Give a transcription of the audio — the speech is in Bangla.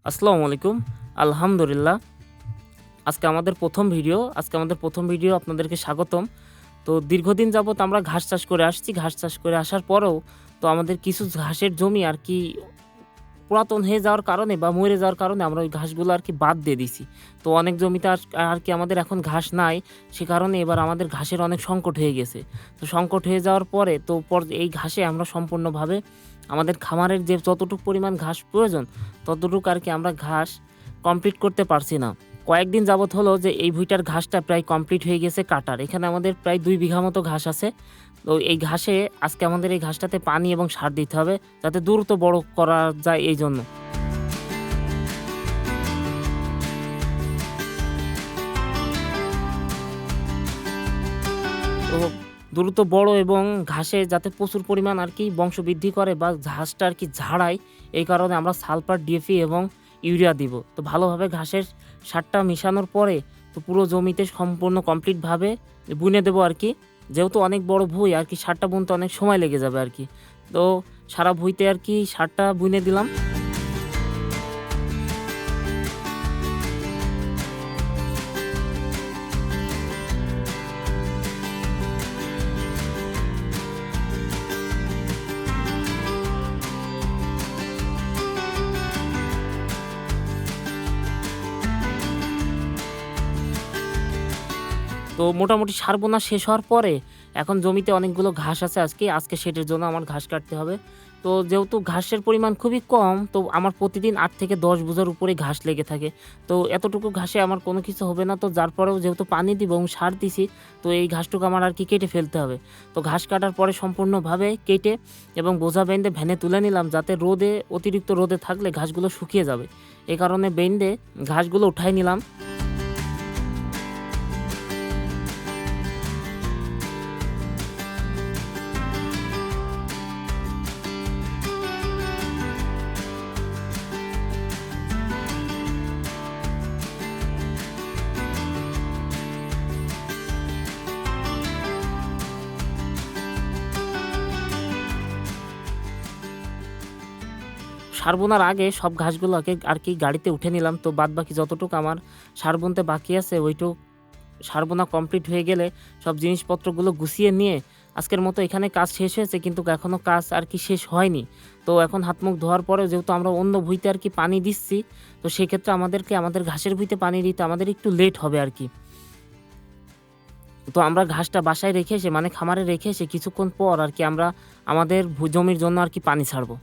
আসসালামু আলাইকুম। আলহামদুলিল্লাহ। আজকে আমাদের ১ম ভিডিও আপনাদেরকে স্বাগতম। তো দীর্ঘদিন যাবৎ আমরা ঘাস চাষ করে আসছি। ঘাস চাষ করে আসার পরেও তো আমাদের কিছু ঘাসের জমি আরকি পুরাতন হয়ে যাওয়ার কারণে বা মরে যাওয়ার কারণে আমরা ওই ঘাসগুলো আরকি বাদ দিয়ে দিছি। তো অনেক জমিতে আরকি আমাদের এখন ঘাস নাই। সে কারণে এবার আমাদের ঘাসের অনেক সংকট হয়ে গেছে। তো সংকট হয়ে যাওয়ার পরে তো এই ঘাসে আমরা সম্পূর্ণভাবে আমাদের খামারের যে যতটুকু পরিমাণ ঘাস প্রয়োজন ততটুকু আরকি আমরা ঘাস কমপ্লিট করতে পারছি না। কয়েকদিন যাবৎ হলো যে এই ভুঁইটার ঘাসটা প্রায় কমপ্লিট হয়ে গেছে কাটার। এখানে আমাদের প্রায় ২ বিঘা মতো ঘাস আছে। তো এই ঘাসে আজকে আমাদের এই ঘাসটাতে পানি এবং সার দিতে হবে যাতে দ্রুত বড় করা যায় এইজন্য। তো দ্রুত বড় এবং ঘাসে যাতে প্রচুর পরিমাণ আরকি বংশবৃদ্ধি করে বা ঘাসটা আরকি ঝাড়ায়, এই কারণে আমরা সালফার, ডিএপি এবং ইউরিয়া দিব। তো ভালোভাবে ঘাসের সারটা মিশানোর পরে তো পুরো জমিতে সম্পূর্ণ কমপ্লিটভাবে বুনে দেবো আরকি। যেহেতু অনেক বড় ভুঁই আরকি সারটা বুনতে অনেক সময় লেগে যাবে আরকি। তো সারা ভুঁইতে আরকি সারটা বুনে দিলাম। তো মোটামুটি সার বোনা শেষ হওয়ার পরে এখন জমিতে অনেকগুলো ঘাস আছে আজকে সেটের জন্য আমার ঘাস কাটতে হবে। তো যেহেতু ঘাসের পরিমাণ খুবই কম তো আমার প্রতিদিন ৮ থেকে ১০ বোঝার উপরে ঘাস লেগে থাকে। তো এতটুকু ঘাসে আমার কোনো কিছু হবে না, তো যার পরেও যেহেতু পানি দিব এবং সার দিছি তো এই ঘাসটুকু আমার আরকি কেটে ফেলতে হবে। তো ঘাস কাটার পরে সম্পূর্ণভাবে কেটে এবং বোঝা বেঁধে ভ্যানে তুলে নিলাম যাতে অতিরিক্ত রোদে থাকলে ঘাসগুলো শুকিয়ে যাবে। এই কারণে বেঁধে ঘাসগুলো উঠায় নিলাম। সার বোনার আগে সব ঘাসগুলোকে আরকি গাড়িতে উঠে নিলাম। তো বাদবাকি যতটুকু আমার সার বুনতে বাকি আছে ওইটুক সার বোনা কমপ্লিট হয়ে গেলে সব জিনিসপত্রগুলো গুছিয়ে নিয়ে আজকের মতো এখানে কাজ শেষ হয়েছে, কিন্তু এখনও কাজ আরকি শেষ হয়নি। তো এখন হাত মুখ ধোয়ার পরেও যেহেতু আমরা অন্য ভুঁইতে আরকি পানি দিচ্ছি, তো সেক্ষেত্রে আমাদেরকে আমাদের ঘাসের ভুঁইতে পানি দিতে আমাদের একটু লেট হবে আরকি। তো আমরা ঘাসটা বাসায় রেখে এসে মানে খামারে রেখে এসে কিছুক্ষণ পর আরকি আমরা আমাদের জমির জন্য আরকি পানি ছাড়বো।